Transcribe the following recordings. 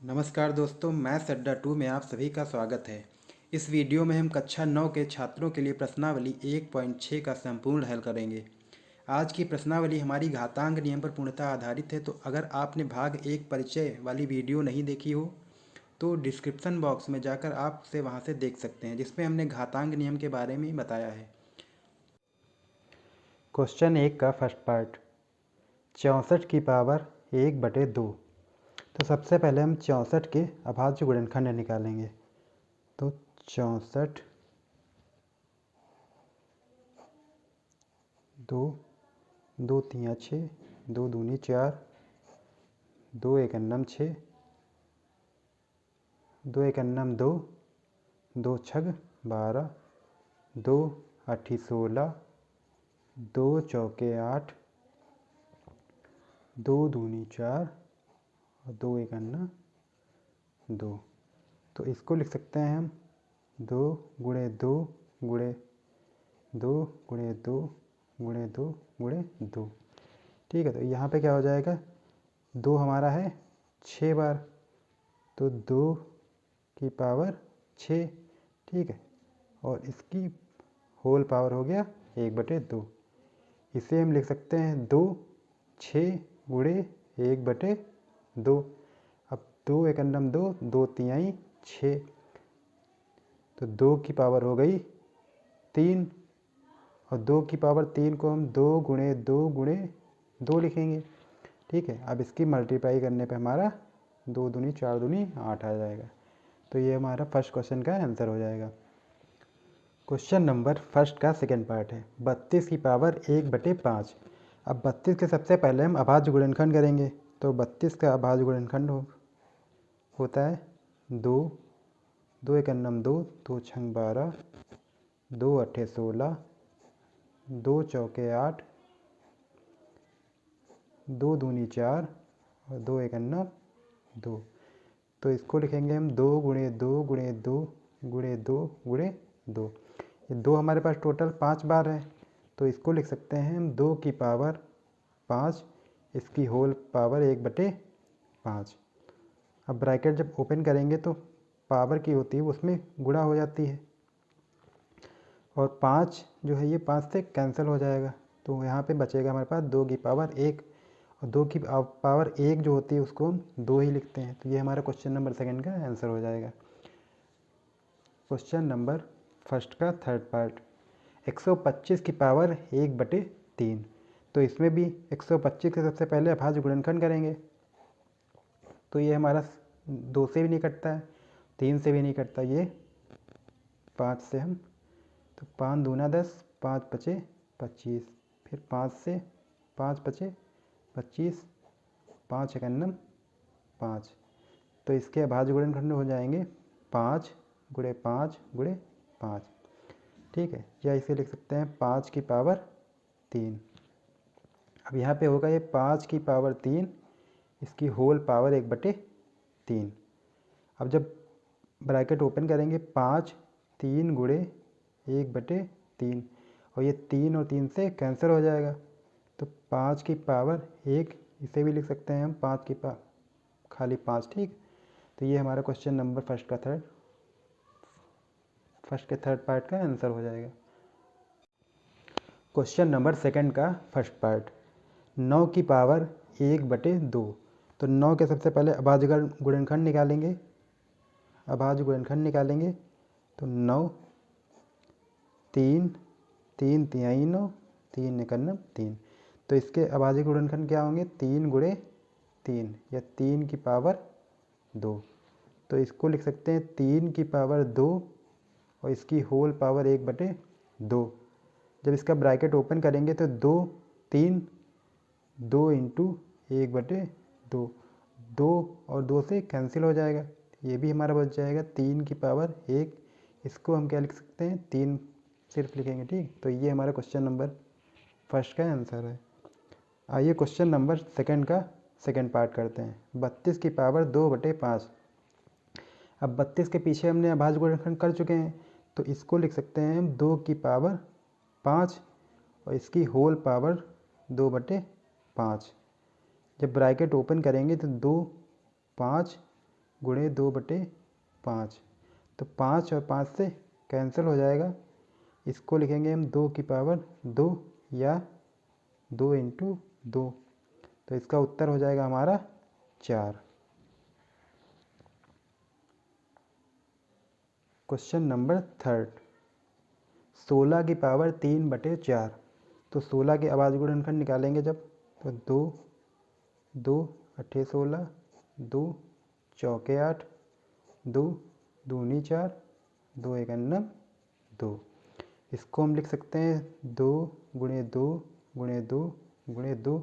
नमस्कार दोस्तों, मैथ्स अड्डा 2 में आप सभी का स्वागत है। इस वीडियो में हम कक्षा 9 के छात्रों के लिए प्रश्नावली 1.6 का संपूर्ण हल करेंगे। आज की प्रश्नावली हमारी घातांक नियम पर पूर्णतः आधारित है। तो अगर आपने भाग 1 परिचय वाली वीडियो नहीं देखी हो तो डिस्क्रिप्शन बॉक्स में जाकर आप उसे वहाँ से देख सकते हैं, जिसमें हमने घातांक नियम के बारे में बताया है। क्वेश्चन 1 का फर्स्ट पार्ट, 64 की पावर 1/2। तो सबसे पहले हम 64 के अभाज्य गुणनखंड निकालेंगे। तो 64 2 2 तियाँ 6, 2 दूनी 4, 2 एकन्नम 6, 2 एकन्नम 2, 2 छग 12, 2 अठी 16, 2 चौके 8, 2 दूनी 4 और 2 एकन्ना 2। तो इसको लिख सकते हैं हम 2 गुणे 2 गुणे 2 गुणे 2 गुणे 2 गुणे 2। ठीक है, तो यहाँ पे क्या हो जाएगा, 2 हमारा है 6 बार, तो 2 की पावर 6। ठीक है, और इसकी होल पावर हो गया 1/2। इसे हम लिख सकते हैं 2 6 गुणे 1/2। अब 2 एकन्नम 2, 2 तिहाई 6, तो 2 की पावर हो गई 3, और 2 की पावर 3 को हम 2 गुणे 2 गुणे 2 लिखेंगे। ठीक है, अब इसकी मल्टीप्लाई करने पे हमारा 2 दूनी 4 दूनी 8 आ जाएगा। तो ये हमारा फर्स्ट क्वेश्चन का आंसर हो जाएगा। क्वेश्चन नंबर फर्स्ट का सेकेंड पार्ट है, 32 की पावर 1/5। अब 32 के सबसे पहले हम अभाज्य गुणनखंड करेंगे। तो 32 का अभाज्य गुणनखंड होता है 2, 2 एकन्नम 2, 2 छंग 12, 2 अट्ठे 16, 2 चौके 8, 2 दूनी 4 और 2 एकन्ना 2। तो इसको लिखेंगे हम 2 गुणे 2 गुणे 2 गुणे 2 गुणे 2। ये 2 हमारे पास टोटल 5 बार है, तो इसको लिख सकते हैं हम 2 की पावर 5, इसकी होल पावर 1/5। अब ब्रैकेट जब ओपन करेंगे तो पावर की होती है उसमें गुणा हो जाती है, और 5 जो है ये 5 से कैंसिल हो जाएगा। तो यहाँ पे बचेगा हमारे पास 2 की पावर 1, और 2 की पावर 1 जो होती है उसको हम 2 ही लिखते हैं। तो ये हमारा क्वेश्चन नंबर सेकंड का आंसर हो जाएगा। क्वेश्चन नंबर फर्स्ट का थर्ड पार्ट, 125 की पावर 1/3। तो इसमें भी 125 के सबसे पहले अभाज्य गुणनखंड करेंगे। तो ये हमारा 2 से भी नहीं कटता है, 3 से भी नहीं कटता, ये 5 से हम, तो 5 दूना 10, 5 पचे 25, फिर 5 से 5 पचे 25, 5 एकन्नम 5। तो इसके अभाज्य गुणनखंड हो जाएंगे 5 गुणे 5 गुणे 5। ठीक है, या इसे लिख सकते हैं 5 की पावर 3। अब यहाँ पे होगा ये 5 की पावर 3, इसकी होल पावर 1/3। अब जब ब्रैकेट ओपन करेंगे 5 3 गुणे 1/3, और ये 3 और 3 से कैंसिल हो जाएगा। तो 5 की पावर 1, इसे भी लिख सकते हैं हम 5 की पावर खाली 5। ठीक, तो ये हमारा क्वेश्चन नंबर फर्स्ट के थर्ड पार्ट का आंसर हो जाएगा। क्वेश्चन नंबर सेकंड का फर्स्ट पार्ट, 9 की पावर 1/2। तो 9 के सबसे पहले अभाज्य गुणनखंड निकालेंगे। तो 9 3 3 तिहाई 9, 3 एकन्नम 3। तो इसके अभाज्य गुणनखंड क्या होंगे, 3 गुणे 3 या 3 की पावर 2। तो इसको लिख सकते हैं 3 की पावर 2, और इसकी होल पावर 1/2। जब इसका ब्रैकेट ओपन करेंगे तो 2 3, 2 इंटू 1/2, 2 और 2 से कैंसिल हो जाएगा, ये भी हमारा बच जाएगा 3 की पावर 1। इसको हम क्या लिख सकते हैं, 3 सिर्फ लिखेंगे। ठीक, तो ये हमारा क्वेश्चन नंबर फर्स्ट का आंसर है। आइए क्वेश्चन नंबर सेकंड का सेकंड पार्ट करते हैं, 32 की पावर 2/5। अब 32 के पीछे हमने अभाज्य गुणनखंड कर चुके हैं, तो इसको लिख सकते हैं हम 2 की पावर 5, और इसकी होल पावर 2/5। जब ब्रैकेट ओपन करेंगे तो 2 5 गुणे 2/5। तो 5 और 5 से कैंसिल हो जाएगा। इसको लिखेंगे हम 2 की पावर 2 या 2 × 2। तो इसका उत्तर हो जाएगा हमारा 4। क्वेश्चन नंबर 3, 16 की पावर 3/4। तो 16 के अभाज्य गुणनखंड निकालेंगे जब, तो 2 2 8 16, 2 चौके 8, 2 दूनी 4, 2 1 2। इसको हम लिख सकते हैं 2 × 2 × 2 × 2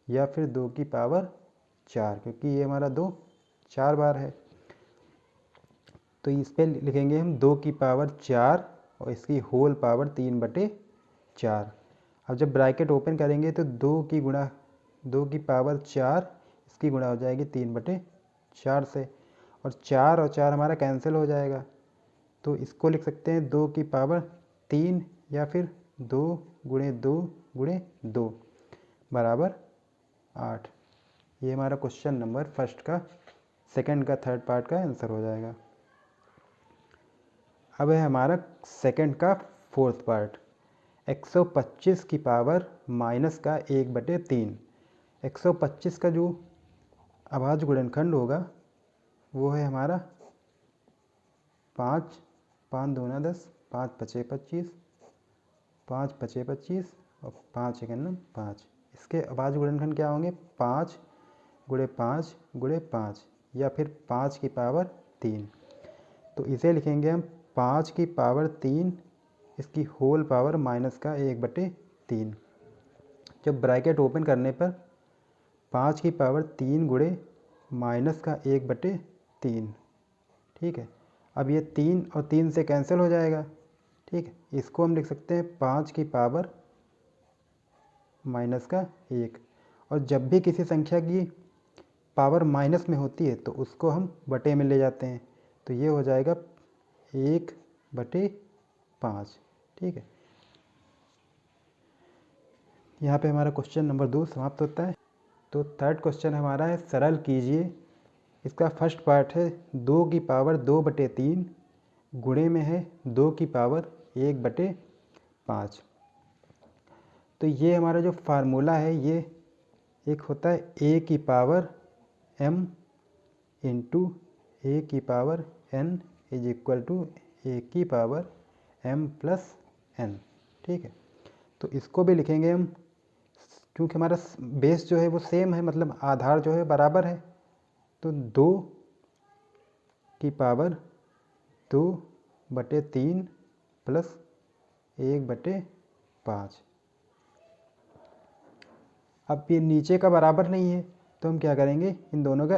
या फिर 2 की पावर 4, क्योंकि ये हमारा 2 4 बार है। तो इस पर लिखेंगे हम 2 की पावर 4 और इसकी होल पावर 3/4। अब जब ब्रैकेट ओपन करेंगे तो 2 की पावर 4 इसकी गुणा हो जाएगी 3/4 से, और 4 और 4 हमारा कैंसिल हो जाएगा। तो इसको लिख सकते हैं 2 की पावर 3 या फिर 2 × 2 × 2 बराबर 8। ये हमारा क्वेश्चन नंबर फर्स्ट का, सेकंड का, थर्ड पार्ट का आंसर हो जाएगा। अब है हमारा सेकंड का फोर्थ पार्ट, 125 की पावर माइनस का 1/3। 125 का जो अभाज्य गुणनखंड होगा वो है हमारा 5 5 दूना 10, 5 5 25, 5 5 25 और 5 1 5। इसके अभाज्य गुणनखंड क्या होंगे? 5 × 5 × 5 या फिर 5 की पावर 3। तो इसे लिखेंगे हम 5 की पावर 3 इसकी होल पावर माइनस का 1/3। जब ब्रैकेट ओपन करने पर 5 की पावर 3 × माइनस का 1/3, ठीक है। अब ये 3 और 3 से कैंसिल हो जाएगा, ठीक है। इसको हम लिख सकते हैं 5 की पावर माइनस का 1। और जब भी किसी संख्या की पावर माइनस में होती है तो उसको हम बटे में ले जाते हैं, तो ये हो जाएगा 1/5, ठीक है। यहाँ पे हमारा क्वेश्चन नंबर 2 समाप्त होता है। तो थर्ड क्वेश्चन हमारा है, सरल कीजिए। इसका फर्स्ट पार्ट है 2 की पावर 2/3 गुणे में है 2 की पावर 1/5। तो ये हमारा जो फार्मूला है ये एक होता है a की पावर m × a की पावर n = a की पावर m + n, ठीक है। तो इसको भी लिखेंगे हम, क्योंकि हमारा बेस जो है वो सेम है, मतलब आधार जो है बराबर है। तो 2 की पावर 2/3 + 1/5। अब ये नीचे का बराबर नहीं है तो हम क्या करेंगे, इन दोनों का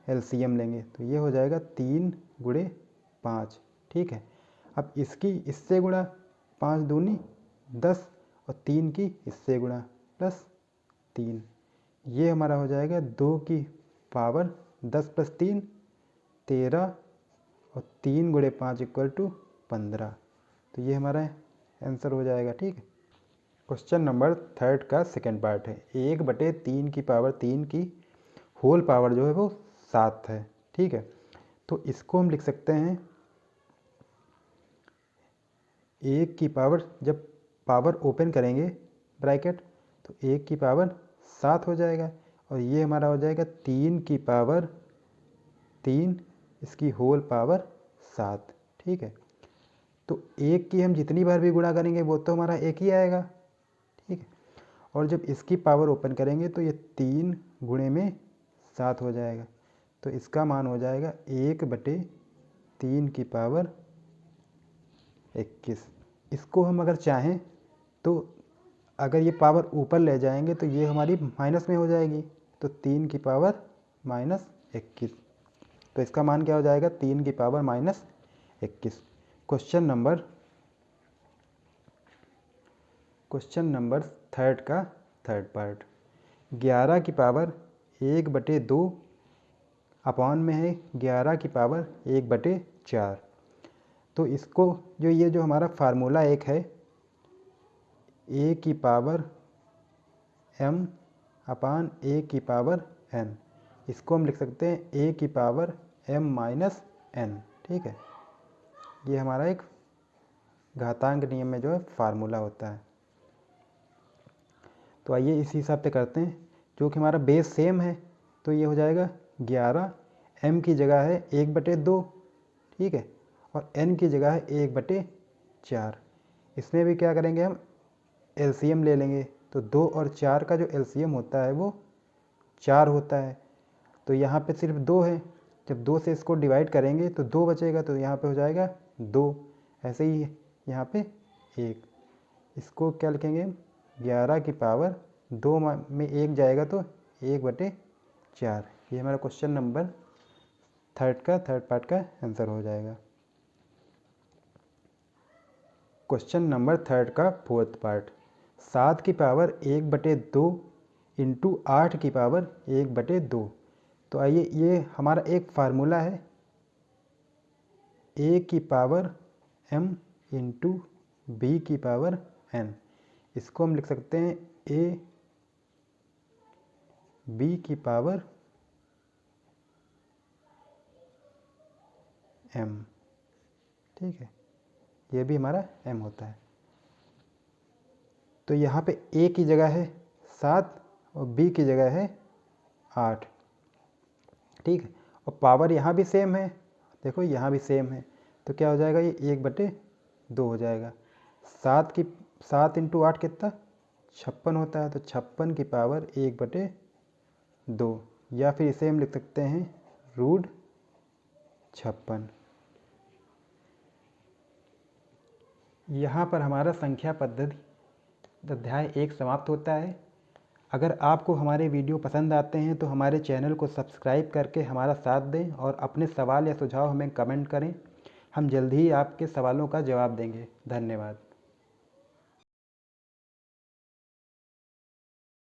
एलसीएम लेंगे, तो ये हो जाएगा 3 × 5, ठीक है। अब इसकी इससे गुणा, 5 दूनी 10 और 3 की इससे गुणा प्लस 3, ये हमारा हो जाएगा 2 की पावर 10 + 3 13 और 3 × 5 = 15। तो ये हमारा आंसर हो जाएगा, ठीक है। क्वेश्चन नंबर थर्ड का सेकंड पार्ट है, 1/3 की पावर 3 की होल पावर जो है वो 7 है, ठीक है। तो इसको हम लिख सकते हैं 1 की पावर, जब पावर ओपन करेंगे ब्रैकेट तो 1 की पावर 7 हो जाएगा, और ये हमारा हो जाएगा 3 की पावर 3 इसकी होल पावर 7, ठीक है। तो 1 की हम जितनी बार भी गुणा करेंगे वो तो हमारा 1 ही आएगा, ठीक है। और जब इसकी पावर ओपन करेंगे तो ये 3 गुणे में 7 हो जाएगा, तो इसका मान हो जाएगा 1/3 की पावर 21। इसको हम अगर चाहें तो अगर ये पावर ऊपर ले जाएंगे तो ये हमारी माइनस में हो जाएगी, तो 3 की पावर -21। तो इसका मान क्या हो जाएगा, 3 की पावर -21। क्वेश्चन नंबर थर्ड का थर्ड पार्ट, 11 की पावर 1/2 अपॉन में है 11 की पावर 1/4। तो इसको ये जो हमारा फार्मूला एक है, a की पावर m/a की पावर n, इसको हम लिख सकते हैं a की पावर m माइनस n। ठीक है, ये हमारा एक घातांक नियम में जो है फार्मूला होता है। तो आइए इसी हिसाब से करते हैं। जो कि हमारा बेस सेम है तो ये हो जाएगा 11, m की जगह है 1/2, ठीक है, और n की जगह है 1/4। इसमें भी क्या करेंगे, हम एलसीएम ले लेंगे। तो 2 और 4 का जो एलसीएम होता है वो 4 होता है। तो यहाँ पे सिर्फ 2 है, जब 2 से इसको डिवाइड करेंगे तो 2 बचेगा, तो यहाँ पे हो जाएगा 2। ऐसे ही यहाँ पे 1। इसको क्या लिखेंगे, 11 की पावर 2 में 1 जाएगा तो 1/4। ये हमारा क्वेश्चन नंबर थर्ड पार्ट का आंसर हो जाएगा। क्वेश्चन नंबर थर्ड का फोर्थ पार्ट, 7 की पावर 1/2 इंटू 8 की पावर 1/2। तो आइए, ये हमारा एक फार्मूला है, a की पावर m इंटू बी की पावर n। इसको हम लिख सकते हैं a b की पावर m। ठीक है, ये भी हमारा m होता है। तो यहाँ पे a की जगह है 7 और b की जगह है 8। ठीक है, और पावर यहाँ भी सेम है, देखो यहाँ भी सेम है, तो क्या हो जाएगा, ये 1/2 हो जाएगा। 7 इंटू 8 कितना, 56 होता है। तो 56 की पावर 1/2, या फिर इसे हम लिख सकते हैं √56। यहाँ पर हमारा संख्या पद्धति अध्याय 1 समाप्त होता है। अगर आपको हमारे वीडियो पसंद आते हैं तो हमारे चैनल को सब्सक्राइब करके हमारा साथ दें और अपने सवाल या सुझाव हमें कमेंट करें। हम जल्द ही आपके सवालों का जवाब देंगे। धन्यवाद।